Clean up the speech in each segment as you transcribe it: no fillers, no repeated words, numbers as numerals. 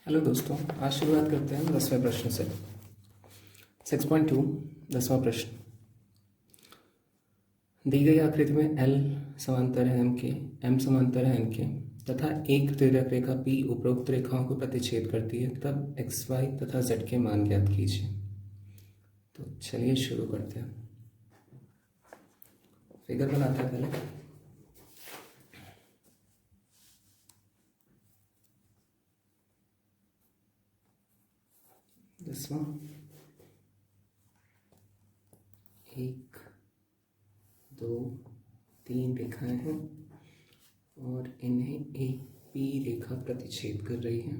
Hello दोस्तों, आज शुरुआत करते हैं 10वें प्रश्न से। 6.2 10वां प्रश्न। दी गई आकृति में L समांतर है M के, M समांतर है N के तथा एक त्रिज्यक रेखा P उपरोक्त रेखाओं को प्रतिच्छेद करती है, तब x, y तथा z के मान ज्ञात कीजिए। तो चलिए शुरू करते हैं। फिगर बनाते हैं पहले। दसवां, 1 2 3 रेखाएं हैं और इन्हें एक P रेखा प्रतिच्छेद कर रही है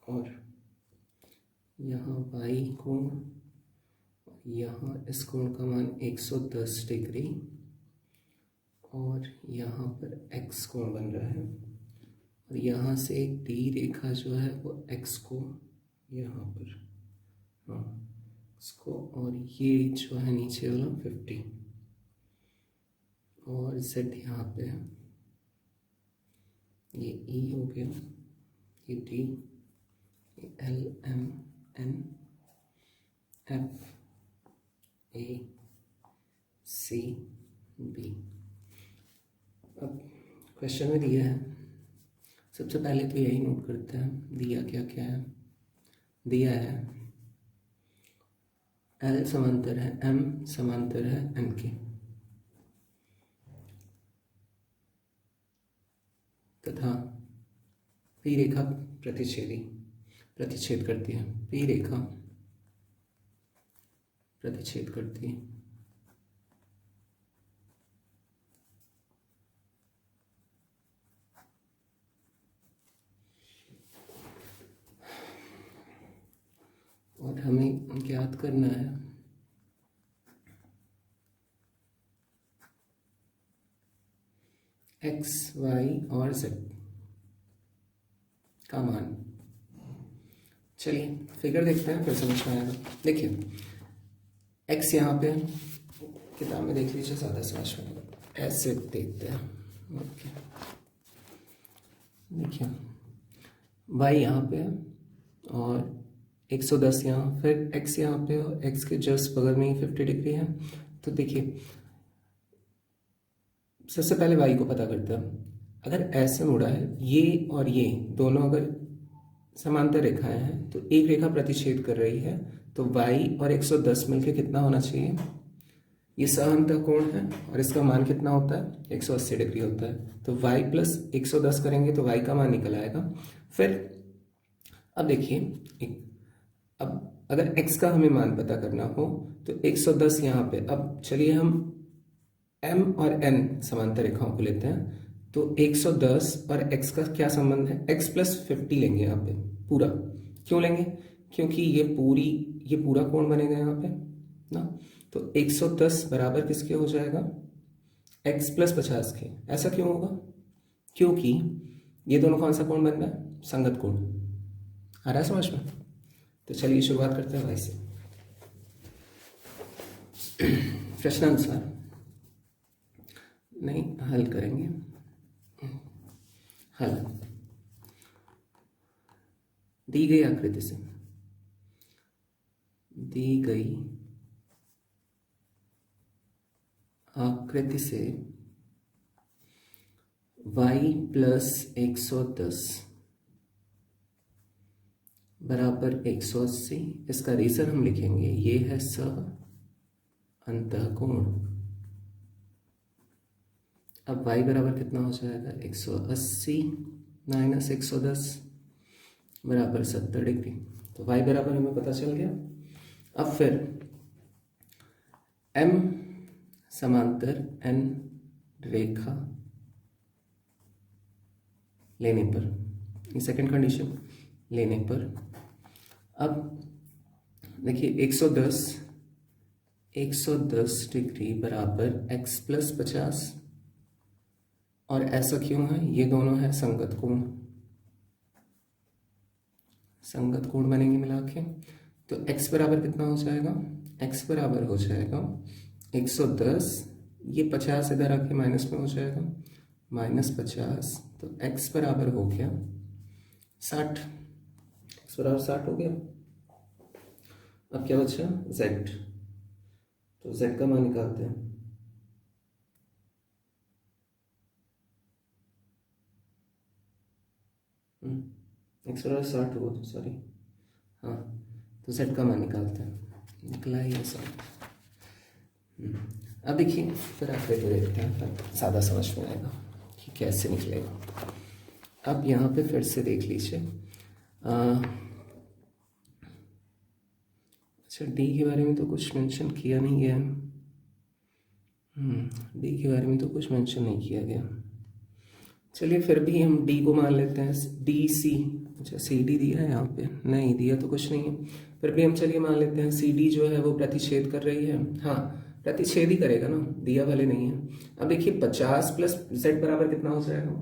और यहाँ y कोण, यहाँ इस कोण का मान 110 डिग्री और यहाँ पर x कोण बन रहा है और यहाँ से एक D रेखा जो है वो x को यहाँ पर, इसको, और ये जो है नीचे वाला 50 और z यहाँ पे है, ये E हो गया, ये D, ये L M N F A C B। अब क्वेश्चन में दिया है, सबसे पहले तो यही नोट करते हैं दिया क्या क्या है। दिया है L समांतर है M समांतर है N के तथा P रेखा प्रतिच्छेद करती है। P रेखा प्रतिच्छेद करती है और हमें ज्ञात करना है x, y और z का मान। चलिए फिगर देखते हैं, फिर समझ में आएगा। देखिए x यहाँ पे, किताब में देख लीजिए, ज़्यादा समझ में आएगा। ऐसे देखते हैं। ओके, देखिए y यहाँ पे है और 110 यहाँ, फिर x यहाँ पे और x के जस्ट बगल में ही 50 डिग्री है। तो देखिए सबसे पहले y को पता करते हैं। अगर ऐसे मुड़ा है ये और ये दोनों अगर समांतर रेखाएं हैं तो एक रेखा प्रतिच्छेद कर रही है, तो y और 110 मिलके कितना होना चाहिए? ये सहांतः कोण है और इसका मान कितना होता है? 180 डिग्री होता है। तो y प्लस 110 करेंगे तो y का मान निकल आएगा। फिर अब देखिए, अब अगर x का हमें मान पता करना हो तो 110 यहाँ पे, अब चलिए हम m और n समांतर रेखाओं को लेते हैं। तो 110 और x का क्या संबंध है? x प्लस 50 लेंगे यहाँ पे पूरा। क्यों लेंगे? क्योंकि ये पूरा कोण बनेगा यहाँ पे ना। तो 110 बराबर किसके हो जाएगा? x प्लस 50 के। ऐसा क्यों होगा? क्योंकि ये दोनों कौन सा कोण बन रहा है? संगत कोण। आ रहा है समझ में? तो चलिए शुरुआत करते हैं भाई से। प्रश्नानुसार नहीं, हल करेंगे। हल दी गई आकृति से, दी गई आकृति से y प्लस 110 बराबर 180। इसका रीजन हम लिखेंगे, ये है अंतःकोण। अब y बराबर कितना हो जाएगा? 180 माइनस 110 बराबर 70 डिग्री। तो y बराबर हमें पता चल गया। अब फिर M समांतर N रेखा लेने पर, ये सेकंड कंडीशन लेने पर, अब देखिए 110 डिग्री बराबर x प्लस 50। और ऐसा क्यों है? ये दोनों है संगत कोण बनेंगे मिला के। तो x बराबर कितना हो जाएगा? x बराबर हो जाएगा 110, ये 50 इधर आके माइनस में हो जाएगा, -50। तो x बराबर हो गया 60, x बराबर 60 हो गया। अब क्या बचा, z, तो z का मान निकालते हैं। x बराबर 60 हुआ, तो सॉरी, हाँ, तो z का मान निकालते हैं, निकला ही है 60। अब देखिए फिर आगे देखते हैं, ज़्यादा समझ में आएगा कि कैसे निकलेगा। अब यहाँ पे फिर से देख लीजिए, अच्छा डी के बारे में तो कुछ मेंशन किया नहीं गया, डी के बारे में तो कुछ मेंशन नहीं किया गया। चलिए फिर भी हम डी को मान लेते हैं, डी सी, अच्छा सी डी दिया है यहाँ पे, नहीं दिया तो कुछ नहीं है, फिर भी हम चलिए मान लेते हैं सी डी जो है वो प्रतिच्छेद कर रही है, हाँ प्रतिच्छेद ही करेगा ना, दिया वाले नहीं है। अब देखिए 50 प्लस z बराबर कितना हो जाएगा,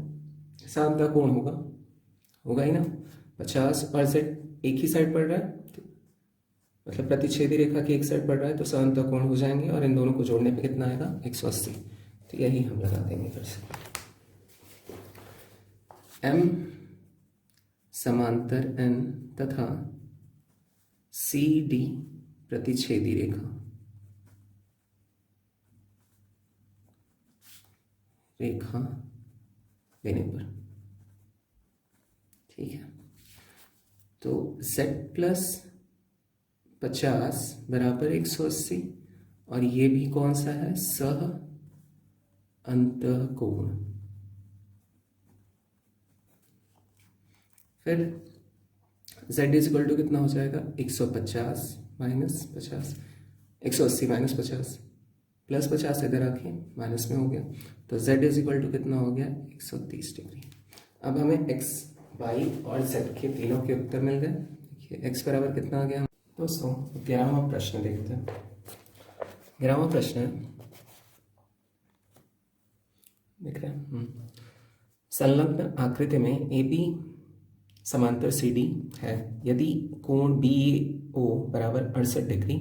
साधा कोण होगा, होगा ही ना, 50 और z एक ही साइड पड़ रहा है, मतलब प्रतिच्छेदी रेखा की एक साइड पड़ रहा है, तो साधा कोण हो जाएंगे, और इन दोनों को जोड़ने पे कितना आएगा 180। तो यही हम लगा देंगे फिर से, m समांतर n तथा सी डी प्रतिच्छेदी रेखा लेने पर, ठीक है। तो z प्लस 50 बराबर 180, और ये भी कौन सा है, सह अंतःकोण। फिर z इज इक्वल टू कितना हो जाएगा, 150 माइनस 50, 180 माइनस 50, प्लस 50 इधर आके माइनस में हो गया, तो z इज इक्वल टू कितना हो गया, 130 डिग्री। अब हमें x, y और z के तीनों के उत्तर मिल गए। देखिए x बराबर कितना आ गया दोस्तों, 11वां प्रश्न देखते हैं। 11वां प्रश्न है, देख रहे हैं, संलग्न आकृति में ए बी समांतर सी डी है, यदि कोण बी ओ बराबर 68 डिग्री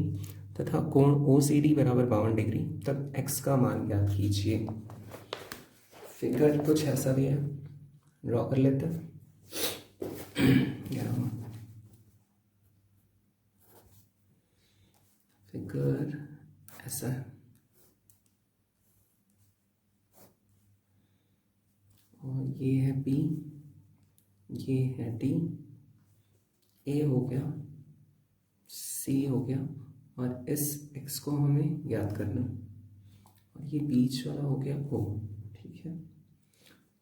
तथा कोण ओ सी डी बराबर 52 डिग्री, तब x का मान ज्ञात कीजिए। फिगर कुछ ऐसा भी है, ड्रॉ कर लेते हैं। 11वां फिगर ऐसा है, और ये है B, ये है D, A हो गया, C हो गया, और इस x को हमें ज्ञात करना, और ये बीच वाला हो गया O, ठीक है।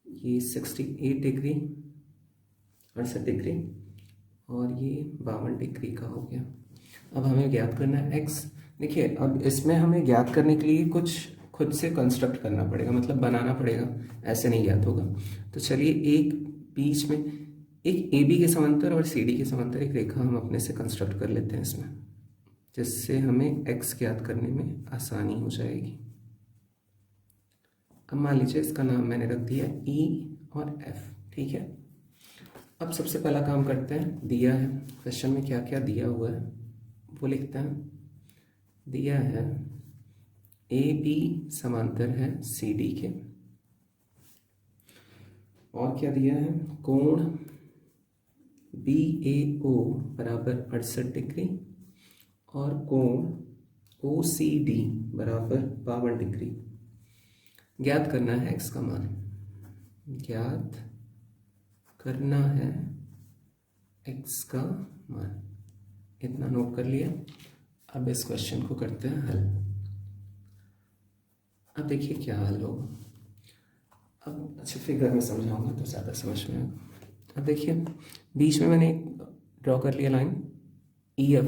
ये 68 डिग्री, 68 डिग्री, और ये 52 डिग्री का हो गया। अब हमें ज्ञात करना है x। देखिए अब इसमें हमें ज्ञात करने के लिए कुछ खुद से कंस्ट्रक्ट करना पड़ेगा, मतलब बनाना पड़ेगा, ऐसे नहीं ज्ञात होगा। तो चलिए एक बीच में एक ए बी के समांतर और सी डी के समांतर एक रेखा हम अपने से कंस्ट्रक्ट कर लेते हैं इसमें, जिससे हमें x ज्ञात करने में आसानी हो जाएगी। अब मान लीजिए इसका नाम मैंने रख दिया E और F, ठीक है। अब सबसे पहला काम करते हैं, दिया है क्वेश्चन में क्या क्या दिया हुआ है वो लिखते हैं। दिया है ए बी समांतर है सी डी के, और क्या दिया है, कोण बी ए ओ बराबर 68 डिग्री और कोण ओ सी डी बराबर 52 डिग्री। ज्ञात करना है x का मान, ज्ञात करना है x का मान, इतना नोट कर लिया। अब इस क्वेश्चन को करते हैं हल। अब देखिए क्या हल होगा, अब अच्छे फिगर में समझाऊंगा तो ज़्यादा समझ में आएगा। अब देखिए बीच में मैंने ड्रॉ कर लिया लाइन EF।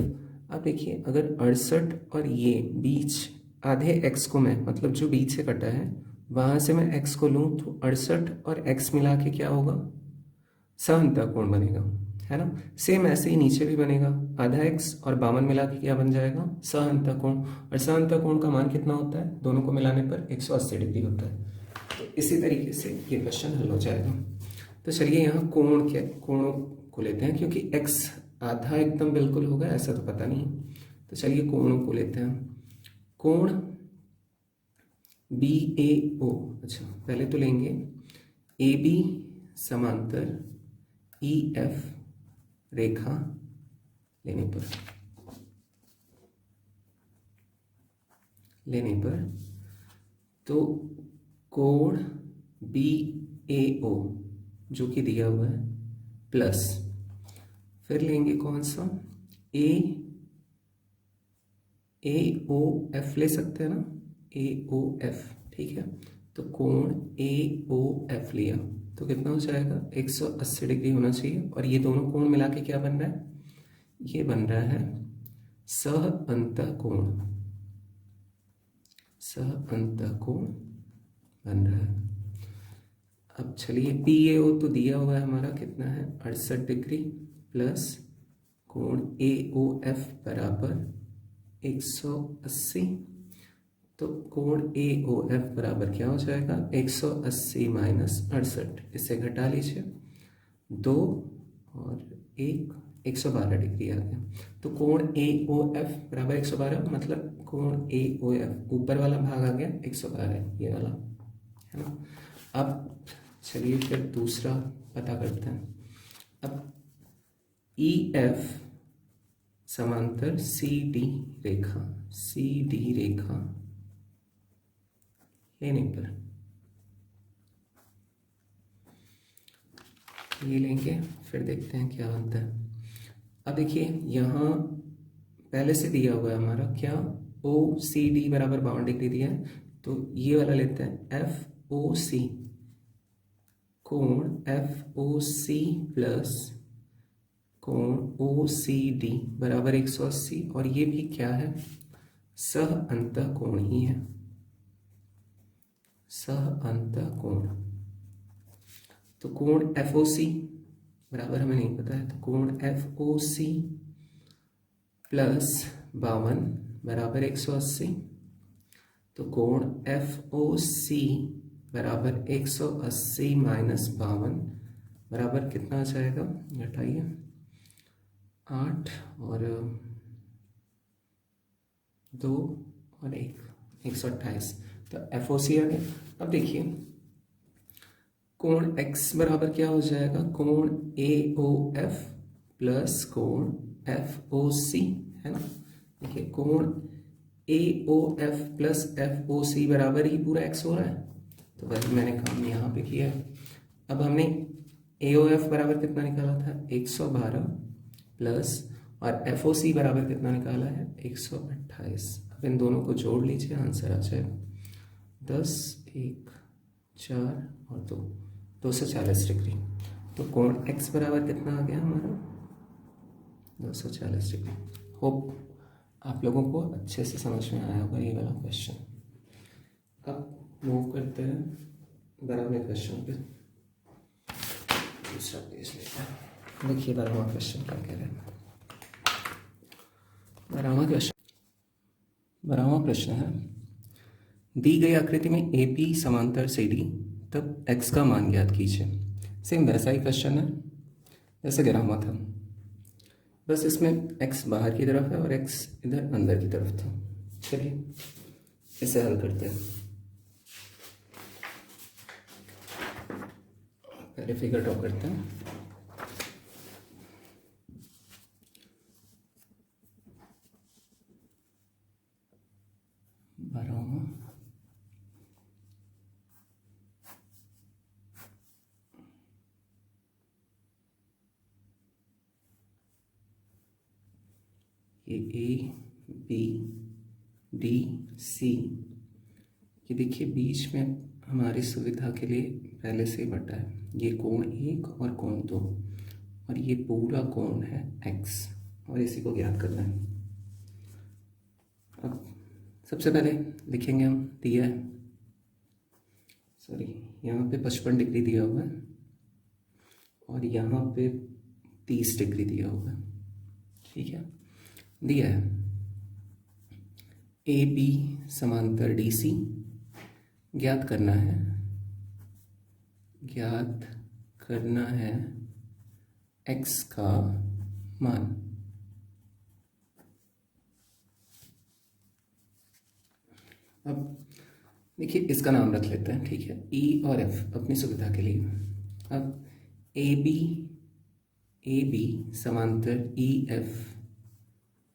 अब देखिए अगर 68 और ये बीच आधे x को मैं, मतलब जो बीच से कटा है वहाँ से मैं x को लूँ, तो 68 और x मिला के क्या होगा, समअंतःकोण बनेगा, है ना। सेम ऐसे ही नीचे भी बनेगा, आधा x और 52 मिला के क्या बन जाएगा, समअंतःकोण। और समअंतःकोण का मान कितना होता है, दोनों को मिलाने पर 180 डिग्री होता है। तो इसी तरीके से ये क्वेश्चन हल हो जाएगा। तो चलिए यहाँ कोण क्या, कोणों को लेते हैं, क्योंकि x आधा एकदम बिल्कुल होगा ऐसा तो पता नहीं। तो चलिए कोणों को लेते हैं। कोण बी ए ओ, अच्छा पहले तो लेंगे ए बी समांतर ई एफ रेखा लेने पर तो कोण बी ए ओ जो कि दिया हुआ है प्लस फिर लेंगे कौन सा ए ओ एफ ले सकते हैं ना, ए ओ एफ, ठीक है। तो कोण ए ओ एफ लिया तो कितना हो जाएगा 180 डिग्री होना चाहिए। और ये दोनों कोण मिला के क्या बन रहा है, ये बन रहा है सह अंतःकोण बन रहा है। अब चलिए पी ए ओ तो दिया हुआ है हमारा कितना है 68 डिग्री प्लस कोण ए ओ एफ बराबर 180। तो कोण ए ओ एफ बराबर क्या हो जाएगा 180 माइनस 68, इसे घटा लीजिए 2 और 112 डिग्री आ गया। तो कोण ए ओ एफ बराबर 112, मतलब कोण ए ओ एफ ऊपर वाला भाग आ गया 112 ये वाला, है ना। अब चलिए फिर दूसरा पता करते हैं। अब ई एफ समांतर सी डी रेखा लेने पर ये लेंगे, फिर देखते हैं क्या बनता है। अब देखिए यहाँ पहले से दिया हुआ है हमारा क्या ओ सी डी बराबर 52 डिग्री दिया है, तो ये वाला लेते हैं एफ ओ सी, कोण एफ ओ सी प्लस कोण ओ सी डी बराबर 180। और ये भी क्या है सह अंतःकोण ही है, सह अंतःकोण। तो कोण एफ ओ सी बराबर हमें नहीं पता है, तो कोण एफ ओ सी प्लस 52 बराबर 180। तो कोण एफ ओ सी बराबर 180 माइनस 52 बराबर कितना आ जाएगा, घटाइए 8 और 2 और 1 128। तो एफ ओ सी आ गया। अब देखिए कोण x बराबर क्या हो जाएगा कोण ए ओ एफ प्लस कोण एफ ओ सी, है ना। देखिए कोण A O F plus F O C बराबर ही पूरा x हो रहा है, तो वही मैंने काम यहाँ पे किया है। अब हमने ए ओ एफ बराबर कितना निकाला था 112 प्लस और एफ ओ सी बराबर कितना निकाला है 128। अब इन दोनों को जोड़ लीजिए, आंसर आ जाएगा 10 1 4 और 2 240 डिग्री। तो कोण x बराबर कितना आ गया हमारा 240 डिग्री। होप आप लोगों को अच्छे से समझ में आया होगा ये वाला क्वेश्चन। अब मूव करते हैं बराबर क्वेश्चन पे, दूसरा पेज लेते हैं। देखिए बराबर क्वेश्चन क्या कह रहे हैं। बराबर प्रश्न है, दी गई आकृति में ए पी समांतर सी डी, तब x का मान ज्ञात कीजिए। सेम वैसा ही क्वेश्चन है जैसे गिरा हुआ था, बस इसमें x बाहर की तरफ है और x इधर अंदर की तरफ था। चलिए इसे हल करते हैं। पहले फिगर ड्रॉ करते हैं। ये ए बी डी सी, ये देखिए बीच में हमारी सुविधा के लिए पहले से ही बटा है, ये कोण 1 और कोण 2 और ये पूरा कोण है x और इसी को ज्ञात करना है। अब सबसे पहले लिखेंगे हम, दिया है यहाँ पे 55 डिग्री दिया हुआ है और यहाँ पे 30 डिग्री दिया हुआ है, ठीक है। दिया है ए बी समांतर डी सी, ज्ञात करना है x का मान। अब देखिए इसका नाम रख लेते हैं, ठीक है, E और F अपनी सुविधा के लिए। अब ए बी ए बी समांतर ई एफ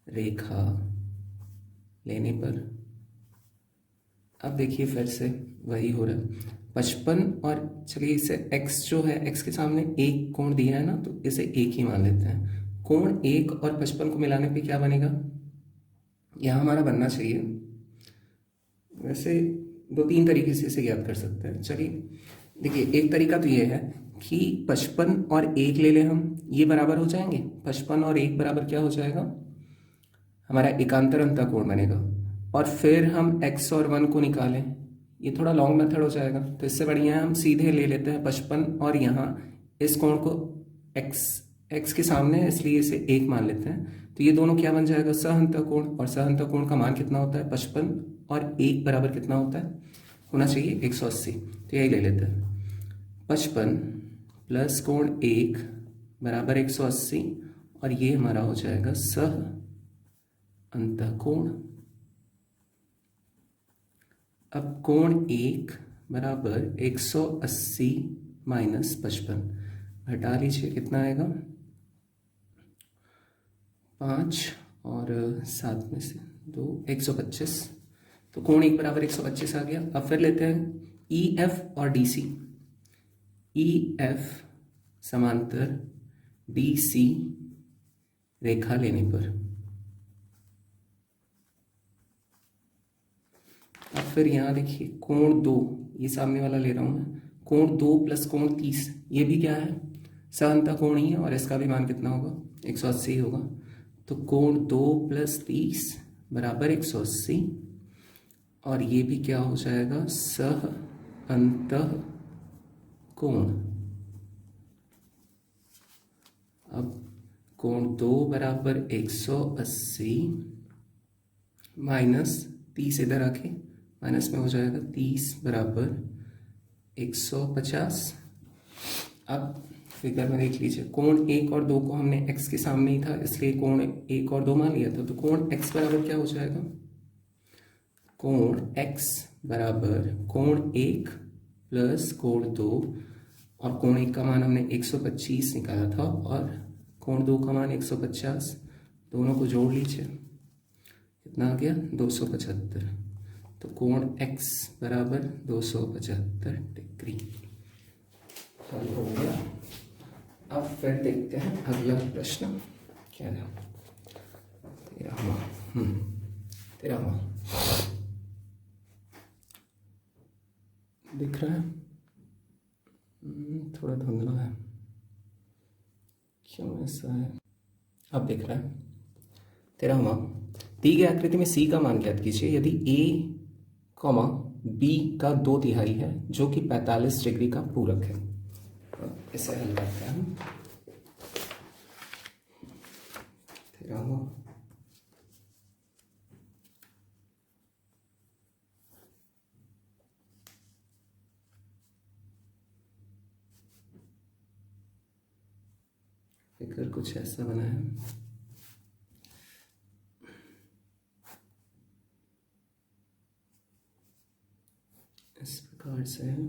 रेखा लेने पर, अब देखिए फिर से वही हो रहा है 55, और चलिए इसे x जो है x के सामने एक कोण दिया है ना, तो इसे एक ही मान लेते हैं। कोण 1 और 55 को मिलाने पे क्या बनेगा, यह हमारा बनना चाहिए, वैसे 2-3 तरीके से इसे याद कर सकते हैं। चलिए देखिए, एक तरीका तो ये है कि 55 और 1 ले लें हम, ये बराबर हो जाएंगे। 55 और 1 बराबर क्या हो जाएगा, हमारा एकांतर अंतःकोण बनेगा। और फिर हम x और 1 को निकालें, ये थोड़ा लॉन्ग मेथड हो जाएगा, तो इससे बढ़िया है हम सीधे ले लेते हैं 55 और यहाँ इस कोण को x के सामने है, इसलिए इसे 1 मान लेते हैं। तो ये दोनों क्या बन जाएगा, सहअंतःकोण, और सहअंतःकोण का मान कितना होता है 55 और 1 बराबर कितना होता है, होना चाहिए 180। तो यही ले लेते हैं 55 प्लस कोण 1 बराबर 180, और ये हमारा हो जाएगा सह अंतःकोण। अब कोण 1 बराबर 180 माइनस 55 घटा लीजिए, कितना आएगा 5 और 7 में से 2 125। तो कोण 1 बराबर 125 आ गया। अब फिर लेते हैं ई एफ और डी सी। ई एफ समांतर डी सी रेखा लेने पर, अब फिर यहाँ देखिए कोण 2, ये सामने वाला ले रहा हूँ मैं, कोण 2 प्लस कोण 30, ये भी क्या है सहअंतःकोण ही है, और इसका भी मान कितना होगा 180 होगा। तो कोण 2 प्लस 30 बराबर 180, और ये भी क्या हो जाएगा सह अंतःकोण। अब कोण 2 बराबर 180 माइनस 30 इधर आके माइनस में हो जाएगा 30 बराबर 150। अब फिगर में देख लीजिए, कोण 1 और 2 को हमने x के सामने ही था, इसलिए कोण 1 और 2 मान लिया था। तो कोण x बराबर क्या हो जाएगा, कोण x बराबर कोण 1 प्लस कोण 2, और कोण 1 का मान हमने 125 निकाला था, और कोण 2 का मान 150, दोनों को जोड़ लीजिए, कितना आ गया 275। तो कोण x बराबर 275 डिग्री हल हो गया। अब फिर देखते हैं अगला प्रश्न क्या है। 13वां दिख रहा है, थोड़ा धुंधला है, क्यों ऐसा है, अब दिख रहा है। 13वां, दी गई आकृति में C का मान ज्ञात कीजिए यदि A, B का 2/3 है जो कि 45 डिग्री का पूरक है। इसे हल करते हैं हम। 13वां, फिगर कुछ ऐसा बना है, इस प्रकार से है।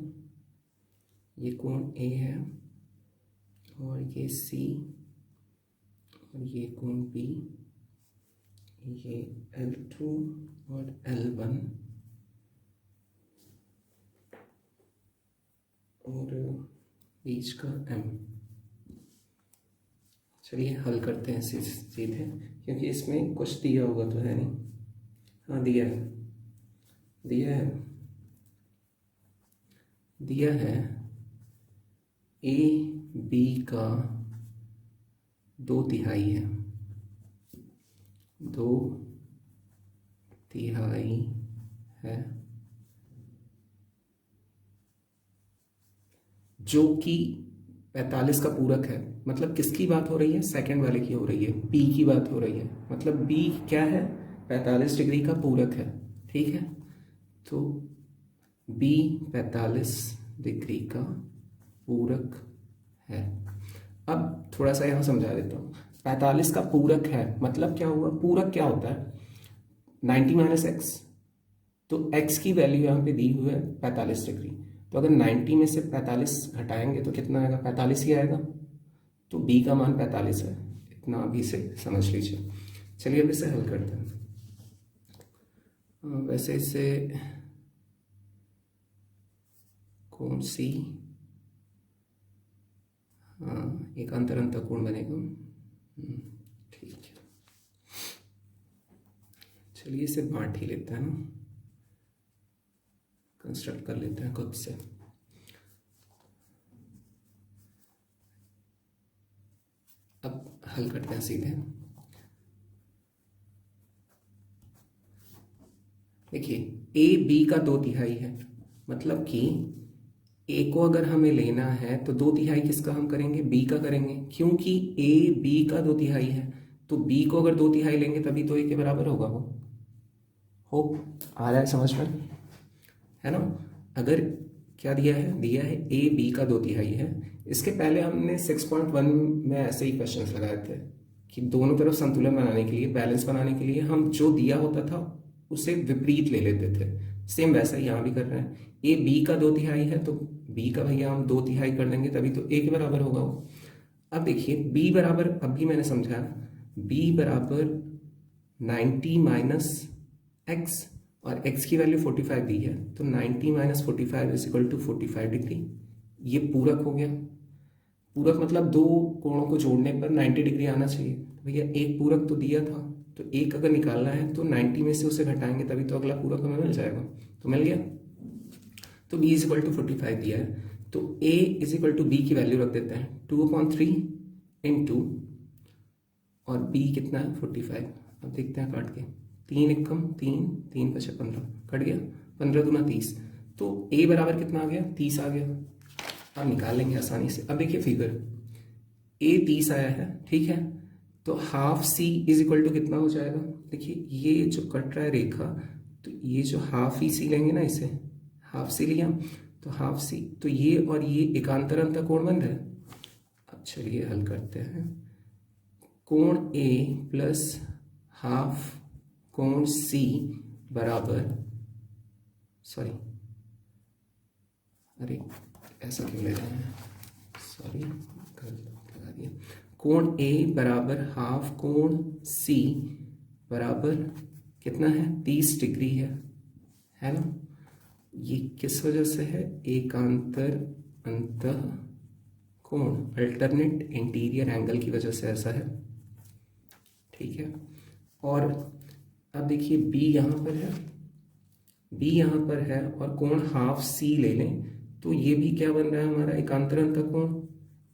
ये कोण A है और ये C, और ये कोण B, ये L2 और L1, और बीच का M। चलिए हल करते हैं सीधे, क्योंकि इसमें कुछ दिया होगा तो है नहीं, हाँ दिया है, दिया है ए बी का 2/3 है, 2/3 है, जो कि 45 का पूरक है। मतलब किसकी बात हो रही है, सेकंड वाले की हो रही है, बी की बात हो रही है। मतलब बी क्या है, 45 डिग्री का पूरक है, ठीक है। तो बी 45 डिग्री का पूरक है। अब थोड़ा सा यहाँ समझा देता हूँ। 45 का पूरक है मतलब क्या हुआ, पूरक क्या होता है 90 माइनस एक्स, तो x की वैल्यू यहाँ पे दी हुई है 45 डिग्री, तो अगर 90 में से 45 घटाएंगे तो कितना आएगा, 45 ही आएगा। तो बी का मान 45 है, इतना अभी से समझ लीजिए। चलिए अब इसे हल करते हैं। वैसे इसे कोण सी, हाँ एक अंतर कोण बनेगा। ठीक है, चलिए इसे बांट ही लेते हैं ना, कंस्ट्रक्ट कर लेते हैं खुद से। अब हल करते हैं सीधे। देखिए ए बी का 2/3 है, मतलब कि ए को अगर हमें लेना है तो 2/3 किसका हम करेंगे, बी का करेंगे, क्योंकि ए बी का 2/3 है। तो बी को अगर 2/3 लेंगे तभी तो ए के बराबर होगा वो। होप आ रहा है समझ में, है ना। अगर क्या दिया है, दिया है ए बी का 2/3 है। इसके पहले हमने 6.1 में ऐसे ही क्वेश्चंस लगाए थे कि दोनों तरफ संतुलन बनाने के लिए, बैलेंस बनाने के लिए हम जो दिया होता था उसे विपरीत ले लेते थे। सेम वैसा ही यहाँ भी कर रहे हैं। ए बी का 2/3 है तो बी का भैया हम 2/3 कर देंगे तभी तो ए के बराबर होगा वो। अब देखिए बी बराबर, अभी मैंने समझाया, बी बराबर 90 माइनस एक्स, और x की वैल्यू 45 दी है, तो 90 minus 45 is equal to 45 degree. ये पूरक हो गया। पूरक मतलब दो कोणों को जोड़ने पर 90 डिग्री आना चाहिए। तो भैया एक पूरक तो दिया था, तो एक अगर निकालना है तो 90 में से उसे घटाएंगे तभी तो अगला पूरक हमें मिल जाएगा। तो मिल गया। तो b इज इक्वल टू 45 दिया है, तो a is equal to B की वैल्यू रख देते हैं 2/3 इंटू, और b कितना है 45। अब देखते हैं काट के, 3 एकम 3, 3 × 5 15, कट गया, 15 दूना 30। तो a बराबर कितना आ गया, 30 आ गया। अब निकाल लेंगे आसानी से। अब देखिए फिगर, a 30 आया है, ठीक है, तो half c is equal to कितना हो जाएगा। देखिए ये जो कट रहा है रेखा, तो ये जो हाफ ही c लेंगे ना, इसे हाफ c लिया, तो हाफ c, तो ये और ये एकांतर अंतर कोण बन रहा है। अब चलिए हल करते हैं। कोण a प्लस हाफ कोण c बराबर, सॉरी अरे ऐसा क्यों ले रहे हैं, सॉरी गलत लगा दिया। कोण a बराबर हाफ कोण c बराबर कितना है, 30 डिग्री है ना। ये किस वजह से है, एकांतर अंतः कोण, अल्टरनेट इंटीरियर एंगल की वजह से ऐसा है, ठीक है। और अब देखिए b यहाँ पर है, b यहाँ पर है, और कोण हाफ c ले लें तो ये भी क्या बन रहा है हमारा, एकांतर अंतः कोण,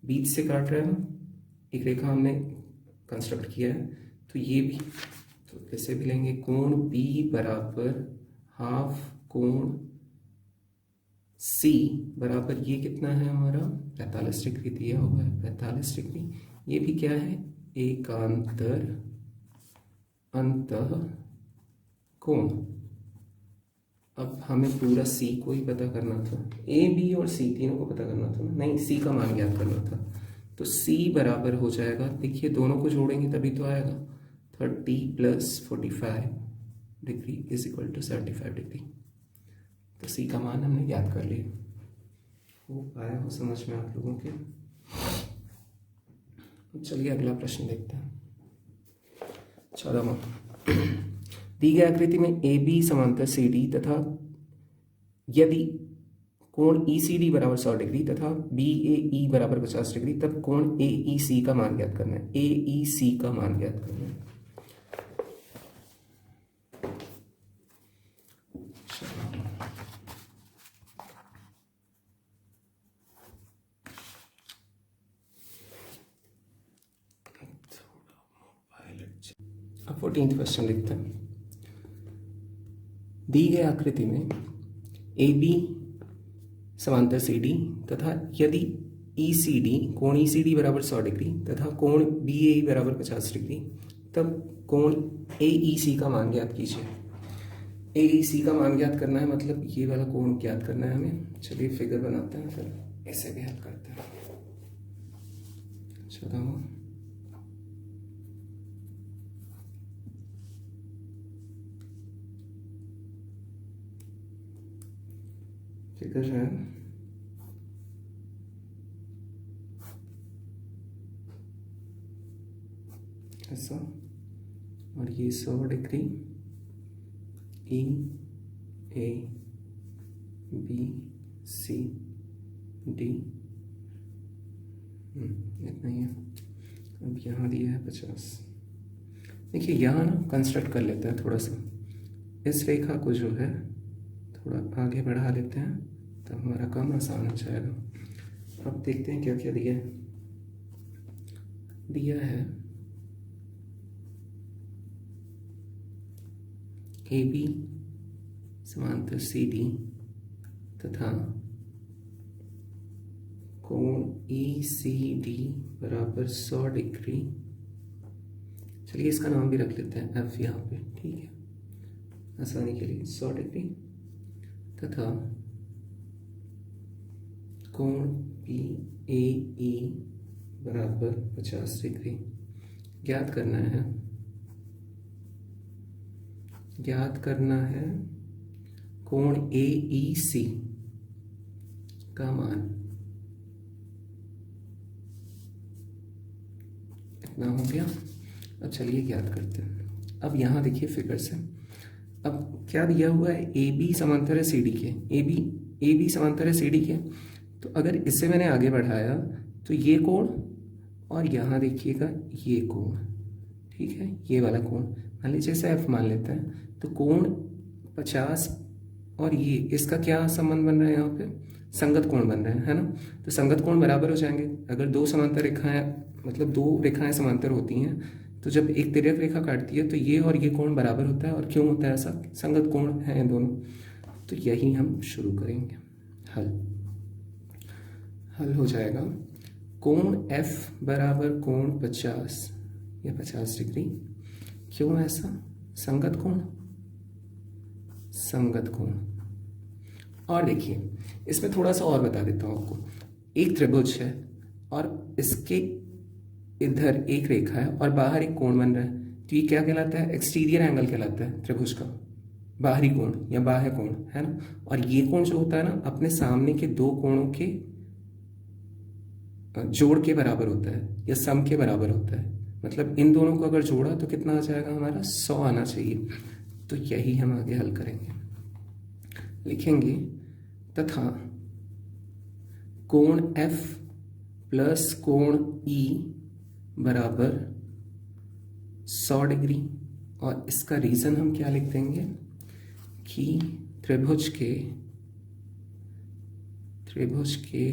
बीच से काट रहा है ना, एक रेखा हमने कंस्ट्रक्ट किया है, तो ये भी, तो कैसे भी लेंगे, कोण b बराबर हाफ कोण c बराबर, ये कितना है हमारा 45 डिग्री दिया हुआ है, 45 डिग्री। ये भी क्या है, एकांतर अंतः कोण। अब हमें पूरा c को ही पता करना था, a b और c तीनों को पता करना था, नहीं c का मान ज्ञात करना था। तो c बराबर हो जाएगा, देखिए दोनों को जोड़ेंगे तभी तो आएगा, 30 + 45 degree is equal to 75 degree. तो c का मान हमने ज्ञात कर लिया। वो आया हो समझ में आप लोगों के। चलिए अगला प्रश्न देखते हैं। 14वां, दी गई आकृति में ए बी समांतर सी डी तथा यदि कोण ई सी डी बराबर 100 डिग्री तथा बी ए ई बराबर 50 डिग्री, तब कोण ए ई सी का मान ज्ञात करना है। ए ई सी का मान ज्ञात करना है। अब 14th क्वेश्चन लिखते हैं। दी गई आकृति में ए बी समांतर सी डी तथा यदि ई सी डी, कोण ई सी डी बराबर 100 डिग्री तथा कोण बी ए ई बराबर 50 डिग्री, तब कोण ए ई सी का मान ज्ञात कीजिए। ए ई सी का मान ज्ञात करना है, मतलब ये वाला कोण ज्ञात करना है हमें। चलिए फिगर बनाते हैं, फिर ऐसे भी हल करते हैं। 14वां, फिगर है ऐसा, और ये 100 degree, E A B C D, इतना ही है। अब यहाँ दिया है 50। देखिए यहाँ ना कंस्ट्रक्ट कर लेते हैं थोड़ा सा, इस रेखा को जो है थोड़ा आगे बढ़ा लेते हैं तो हमारा काम आसान हो जाएगा। अब देखते हैं क्या क्या दिया है। दिया है ए बी समांतर सी डी तथा कोण ई सी डी बराबर 100 डिग्री। चलिए इसका नाम भी रख लेते हैं एफ यहाँ पे, ठीक है, आसानी के लिए 100 डिग्री तथा कोण पी ए ई बराबर 50 डिग्री। ज्ञात करना है कोण ए ई सी का मान। इतना हो गया। अब चलिए ज्ञात करते हैं। अब यहाँ देखिए फिगर से, अब क्या दिया हुआ है, ए बी समांतर है सी डी के, ए बी समांतर है सी डी के। तो अगर इससे मैंने आगे बढ़ाया तो ये कोण और यहाँ देखिएगा ये कोण, ठीक है, ये वाला कोण मान लीजिए इसे एफ मान लेते हैं। तो कोण 50 और ये इसका क्या संबंध बन रहा है, यहाँ पे संगत कोण बन रहे हैं, है ना। तो संगत कोण बराबर हो जाएंगे। अगर दो समांतर रेखाएं, मतलब दो रेखाएं समांतर होती हैं, तो जब एक तिर्यक रेखा काटती है तो ये और ये कोण बराबर होता है। और क्यों होता है ऐसा, संगत कोण हैं दोनों। तो यही हम शुरू करेंगे। हल हो जाएगा कोण F बराबर कोण 50 या 50 डिग्री। क्यों ऐसा, संगत कोण। और देखिए इसमें थोड़ा सा और बता देता हूँ आपको। एक त्रिभुज है और इसके इधर एक रेखा है और बाहर एक कोण बन रहा है, तो ये क्या कहलाता है, एक्सटीरियर एंगल कहलाता है त्रिभुज का, बाहरी कोण या बाह्य कोण, है ना। और ये कोण जो होता है ना, अपने सामने के दो कोणों के जोड़ के बराबर होता है या सम के बराबर होता है। मतलब इन दोनों को अगर जोड़ा तो कितना आ जाएगा हमारा, 100 आना चाहिए। तो यही हम आगे हल करेंगे। लिखेंगे तथा कोण F प्लस कोण E बराबर 100 डिग्री। और इसका रीजन हम क्या लिख देंगे कि त्रिभुज के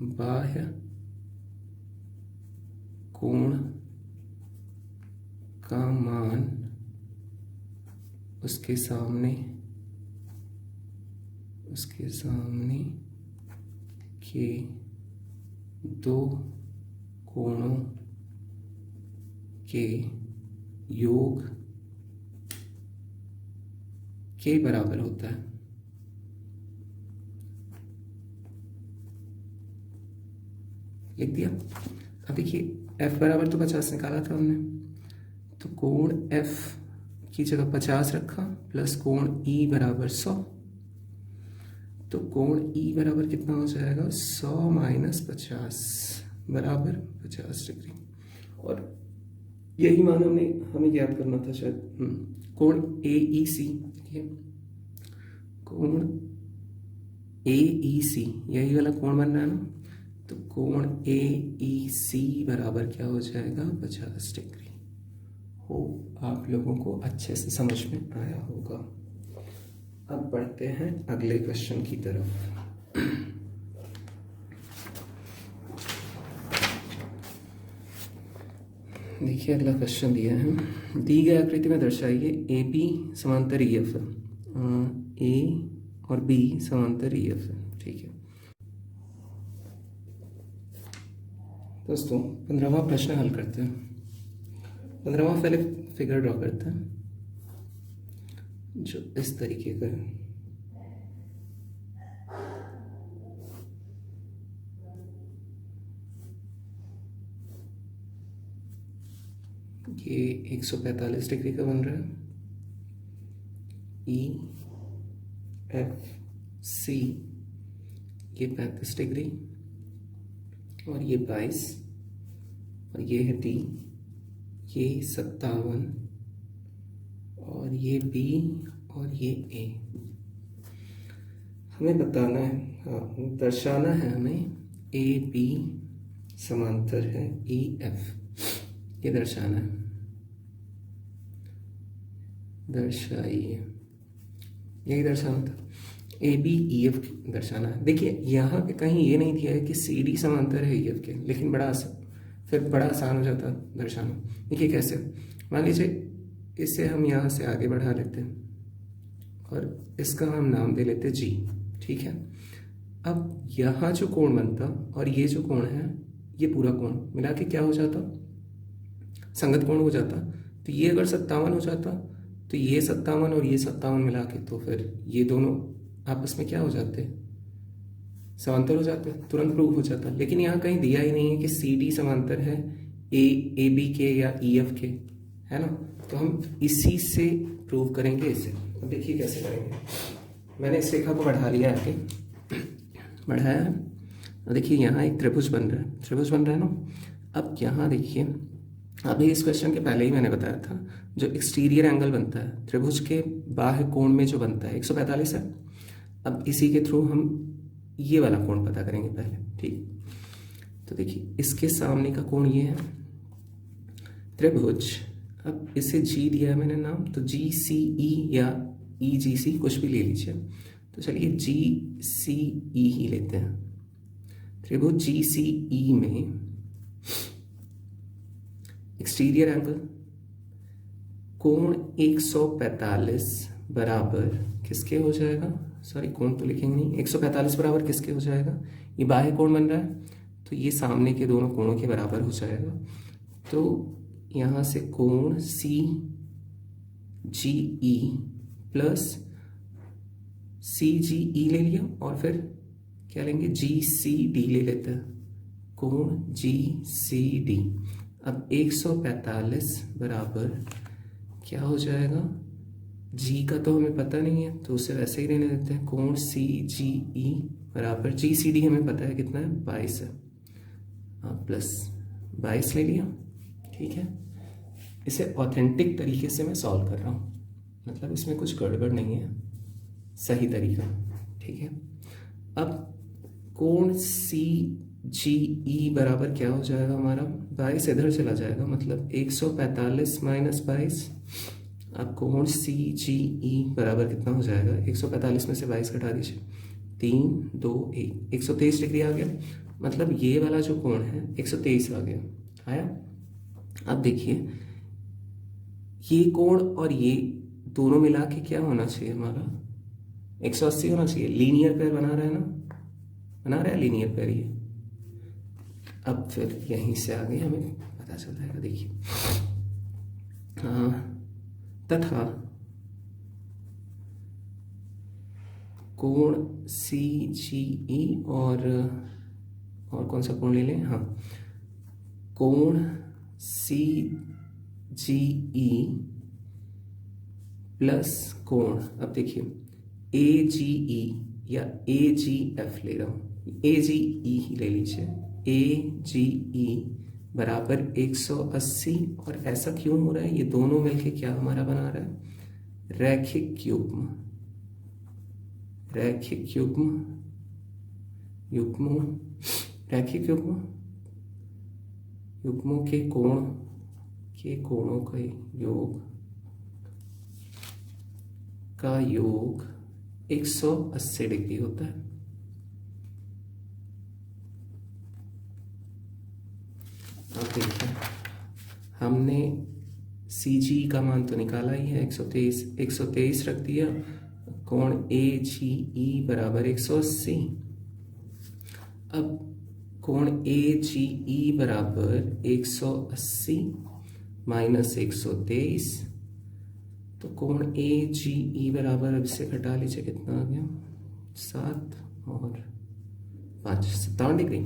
बाह्य कोण का मान उसके सामने के दो कोणों के योग के बराबर होता है। लिख दिया। अब देखिए F बराबर तो 50 निकाला था हमने, तो कोण F की जगह 50 रखा प्लस कोण E बराबर 100। तो कोण E बराबर कितना हो जाएगा, 100 माइनस 50 बराबर 50 डिग्री। और यही मान हमें ज्ञात करना था शायद। कोण AEC, कोण AEC यही वाला कोण बन रहा है ना। तो कोण AEC बराबर क्या हो जाएगा, 50 डिग्री। आप लोगों को अच्छे से समझ में आया होगा। अब बढ़ते हैं अगले क्वेश्चन की तरफ। देखिए अगला क्वेश्चन दिया है, दी गई आकृति में दर्शाइए ए बी समांतर EF है, ए और बी समांतर EF है, ठीक है। दोस्तों 15वां प्रश्न हल करते हैं। 15वां पहले फिगर ड्रॉ करते हैं जो इस तरीके का है। ये 145 डिग्री का बन रहा है। EFC ये 35 डिग्री और ये 22 और ये है D, ये 57 और ये B और ये A। हमें बताना है, हाँ दर्शाना है हमें AB समांतर है EF, ये दर्शाना है। दर्शाइए, यही दर्शाना था, AB EF दर्शाना है। देखिए यहाँ पे कहीं ये नहीं दिया है कि CD समांतर है EF के, लेकिन फिर बड़ा आसान हो जाता दर्शाना। देखिए कैसे, मान लीजिए इसे हम यहाँ से आगे बढ़ा लेते हैं और इसका हम नाम दे लेते G, ठीक है। अब यहाँ जो कोण बनता और ये जो कोण है, ये पूरा कोण मिला के क्या हो जाता, संगत कोण हो जाता। तो ये अगर 57 हो जाता तो ये 57 और ये 57 मिला के, तो फिर ये दोनों आपस में क्या हो जाते, समांतर हो जाते, तुरंत प्रूव हो जाता। लेकिन यहाँ कहीं दिया ही नहीं है कि CD समांतर है AB के या EF के, है ना। तो हम इसी से प्रूव करेंगे इसे। अब देखिए कैसे करेंगे। मैंने इस रेखा को बढ़ा लिया आगे, बढ़ाया है। और देखिए यहाँ एक त्रिभुज बन रहा है, त्रिभुज बन रहा है ना। अब यहाँ देखिए, अभी इस क्वेश्चन के पहले ही मैंने बताया था, जो एक्सटीरियर एंगल बनता है त्रिभुज के बाह्य कोण में जो बनता है 145 है। अब इसी के थ्रू हम ये वाला कोण पता करेंगे पहले, ठीक। तो देखिए इसके सामने का कोण ये है, त्रिभुज। अब इसे G दिया है मैंने नाम, तो GCE या EGC कुछ भी ले लीजिए। तो चलिए GCE ही लेते हैं। त्रिभुज GCE में एक्सटीरियर एंगल कोण 145 बराबर किसके हो जाएगा, सॉरी कोण तो लिखेंगे नहीं, 145 बराबर किसके हो जाएगा, ये बाह्य कोण बन रहा है, तो ये सामने के दोनों कोणों के बराबर हो जाएगा। तो यहाँ से कोण CGE प्लस CGE ले लिया और फिर क्या लेंगे, GCD ले लेते हैं, कोण GCD। अब 145 बराबर क्या हो जाएगा, G का तो हमें पता नहीं है तो उसे वैसे ही रहने देते हैं, कोण CGE बराबर GCD हमें पता है कितना है, 22 है, प्लस 22 ले लिया, ठीक है। इसे ऑथेंटिक तरीके से मैं सॉल्व कर रहा हूँ, मतलब इसमें कुछ गड़बड़ नहीं है, सही तरीका, ठीक है। अब कोण CGE बराबर क्या हो जाएगा हमारा, 22 इधर चला जाएगा, मतलब 145 माइनस 22। अब कोण CGE बराबर कितना हो जाएगा, 145 में से 22 घटा दीजिए, 3 2 1, 123 डिग्री आ गया। मतलब ये वाला जो कोण है 123 आ गया, आया। अब देखिए ये कोण और ये दोनों मिला के क्या होना चाहिए हमारा, 180 होना चाहिए। लीनियर पेयर बना रहा है ना, बना रहा है लीनियर पेयर ये। अब फिर यहीं से आगे हमें पता चल जाएगा, देखिए तथा कोण CGE और कौन सा कोण ले लें, हाँ कोण CGE प्लस कोण, अब देखिए AGE या AGF ले रहा हूँ, AGE ही ले लीजिए, AGE बराबर 180। और ऐसा क्यों हो रहा है, ये दोनों मिलके क्या हमारा बना रहा है, रैखिक युग्म, रैखिक युग्म, युग्मों, रैखिक युग्म, युग्मों के कोणों का योग का योग 180 डिग्री होता है। अब देखिए हमने CG का मान तो निकाला ही है, 123 रख दिया, कोण AGE बराबर 180। अब कोण AGE बराबर 180 माइनस 123, तो कोण AGE बराबर, अब इसे घटा लीजिए, कितना आ गया, 7 और 5, 57 डिग्री।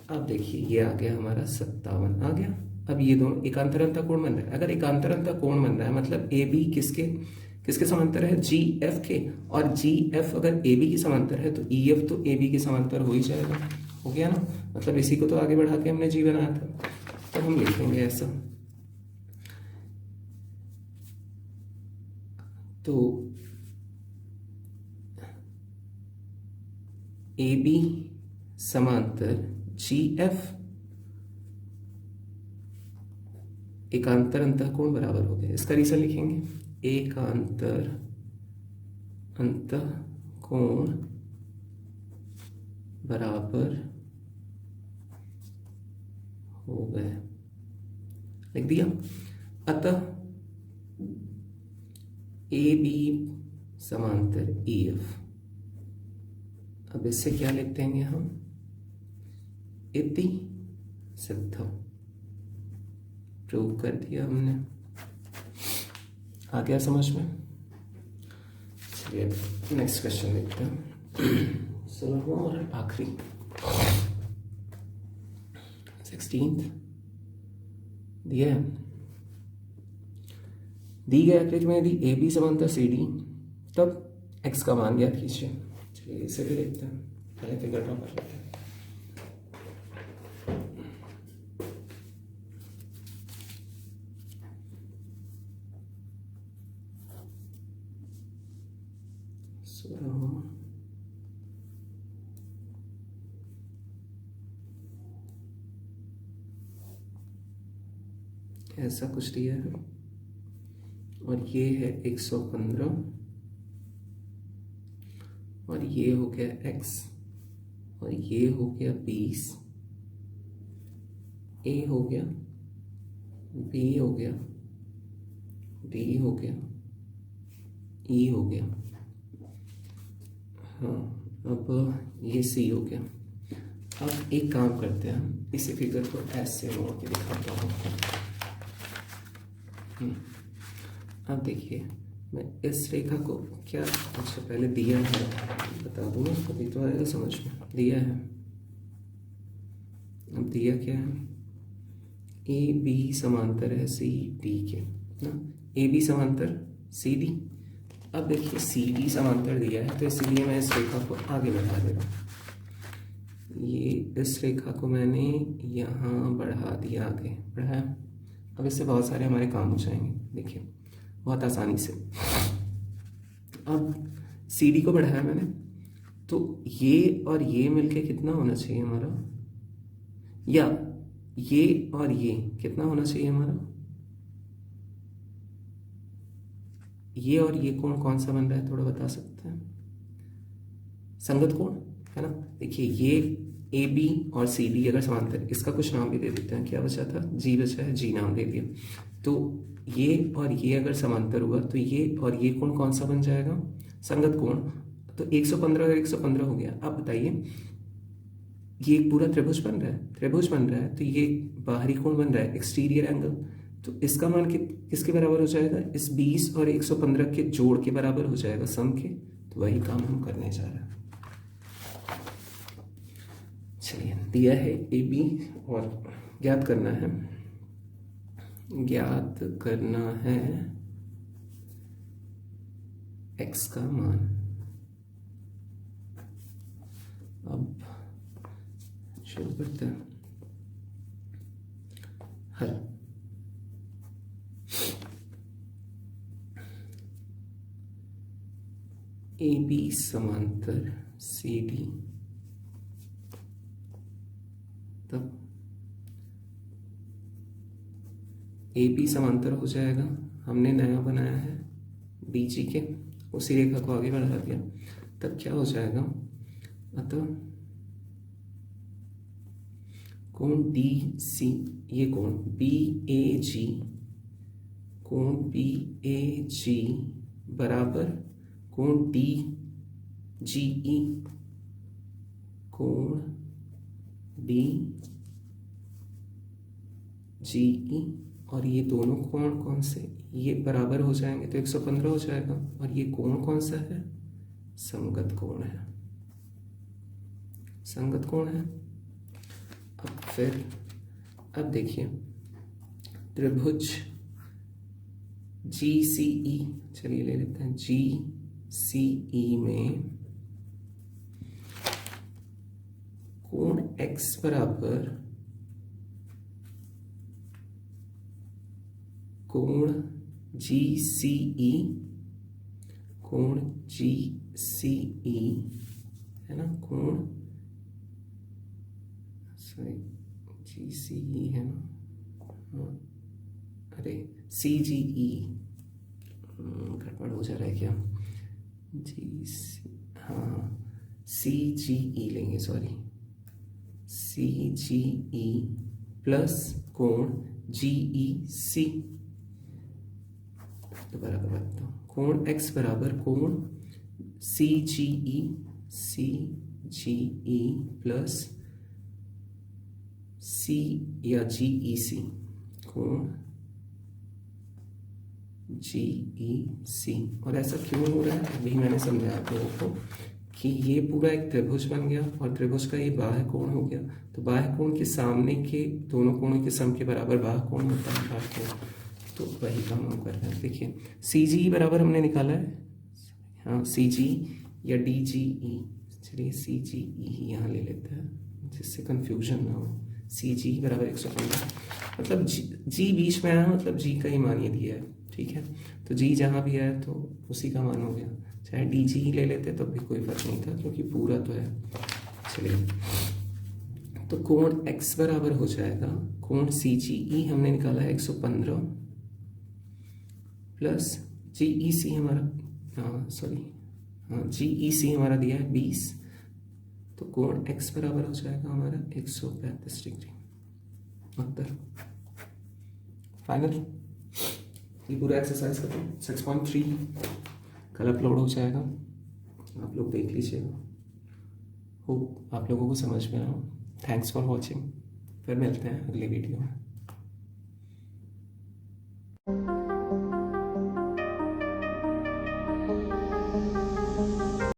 अब देखिए ये आ गया हमारा 57 आ गया। अब ये दोनों एकांतरंता कोण बन रहा है। अगर एकांतरंता कोण बन रहा है मतलब AB किसके समांतर है, GF के, और GF अगर AB की समांतर है तो EF तो AB के समांतर हो ही जाएगा, हो गया ना। मतलब इसी को तो आगे बढ़ा के हमने G बनाया था, तो हम लिखेंगे ऐसा। तो ए बी समांतर जी एफ एकांतर अंतःकोण बराबर हो गया। इसका रीजन लिखेंगे, एकांतर अंतःकोण बराबर हो गए, लिख दिया। अतः ए बी समांतर ई एफ, अब इससे क्या लिख देंगे हम, इति सिद्धम। प्रूव कर दिया हमने। आ गया समझ में? चलिए नेक्स्ट क्वेश्चन देखते हैं। 16वां और आखिरी 16th दिया है। दी गई आकृति में यदि ए बी समांतर सी डी, तब एक्स का मान ज्ञात कीजिए। चलिए इसे भी देखते हैं, पहले फिगर ड्रॉ कर लेते हैं। ऐसा कुछ दिया है और ये है 115 और ये हो गया x और ये हो गया 20, a हो गया, b हो गया, d हो गया, e हो गया। हाँ, अब ये c हो गया। अब एक काम करते हैं, हम इसी फिगर को ऐसे मोड़ के दिखाता हूँ। अब देखिए, मैं इस रेखा को क्या, अच्छा पहले दिया है बता दूंगा, अभी तो आएगा समझ में। दिया है, अब दिया क्या है, ए बी समांतर है सी डी के ना, ए बी समांतर सी डी। अब देखिए सी डी समांतर दिया है, तो इसीलिए मैं इस रेखा को आगे बढ़ा दे रहा हूँ। ये इस रेखा को मैंने यहाँ बढ़ा दिया, आगे बढ़ाया। अब इससे बहुत सारे हमारे काम हो जाएंगे, देखिए बहुत आसानी से। अब सी डी को बढ़ाया मैंने, तो ये और ये मिलके कितना होना चाहिए हमारा, या ये और ये कितना होना चाहिए हमारा, ये और ये कोण कौन सा बन रहा है, थोड़ा बता सकते हैं? संगत कोण है ना। देखिए ये ए बी और सी डी अगर समांतर, इसका कुछ नाम भी दे देते हैं, क्या बचा था, जी बचा है, जी नाम दे दिया। तो ये और ये अगर समांतर हुआ तो ये और ये कोण कौन सा बन जाएगा, संगत कोण। तो 115 और 115 हो गया। अब बताइए, ये एक पूरा त्रिभुज बन रहा है, त्रिभुज बन रहा है, तो ये बाहरी कोण बन रहा है, एक्सटीरियर एंगल। तो इसका मान किसके बराबर हो जाएगा, इस 20 और 115 के जोड़ के बराबर हो जाएगा, सम के। तो वही काम हम करने जा रहे हैं। चलिए, दिया है ए बी और ज्ञात करना है x का मान। अब शुरू करते हैं हल। ए बी समांतर सी डी, तब ए बी समांतर हो जाएगा, हमने नया बनाया है बी जी के, उसी रेखा को आगे बढ़ा दिया। तब क्या हो जाएगा, अतः कोण डी सी, ये कोण बी ए जी, कोण बी ए जी बराबर कोण डी जी ई, कोण डी जी ई। और ये दोनों कोण कौन से, ये बराबर हो जाएंगे तो 115 हो जाएगा। और ये कोण कौन सा है, संगत कोण है, संगत कोण है। अब फिर अब देखिए, त्रिभुज जी सी ई, चलिए ले लेते हैं, जी सी ई में कोण x बराबर कोण जी सी ई कोण जी सी ई है ना, कोण सॉरी जी सी ई है ना, हाँ अरे सी जी ई, गड़बड़ हो जा रहा है क्या, जी सी, हाँ सी जी ई लेंगे, सॉरी सी जी ई प्लस कोण जी ई सी, दोबारा करवाता हूँ, कोण x बराबर कोण सी जी ई प्लस सी या जी ई सी, कोण जी ई सी। और ऐसा क्यों हो रहा है अभी मैंने समझाया आप लोगों को कि ये पूरा एक त्रिभुज बन गया और त्रिभुज का ये बाह्य कोण हो गया, तो बाह्य कोण के सामने के दोनों कोणों के सम के बराबर बाह्य कोण होता है, बाह्य कोण। तो वही काम हम कर रहे हैं। देखिए सी जी बराबर हमने निकाला है, हाँ सी जी या डी जी ई, चलिए सी जी ई यहाँ ले लेते हैं जिससे कंफ्यूजन ना हो। सी जी बराबर 115, मतलब जी बीच में आया, मतलब जी का ही मान ये दिया है, ठीक है। तो जी जहाँ भी आया तो उसी का मान हो गया, चाहे डी जी ही ले लेते तो भी कोई फर्क नहीं था क्योंकि पूरा तो है। चलिए तो कोण x बराबर हो जाएगा, कोण सी जी ई हमने निकाला है 115 प्लस जी ई सी हमारा, हाँ सॉरी, हाँ जी ई सी हमारा दिया है 20, तो कोण x बराबर हो जाएगा हमारा 135 डिग्री। उत्तर फाइनल। ये पूरा एक्सरसाइज का 6.3 कल अपलोड हो जाएगा, आप लोग देख लीजिएगा। होप आप लोगों को समझ में आया। थैंक्स फॉर वॉचिंग, फिर मिलते हैं अगले वीडियो में।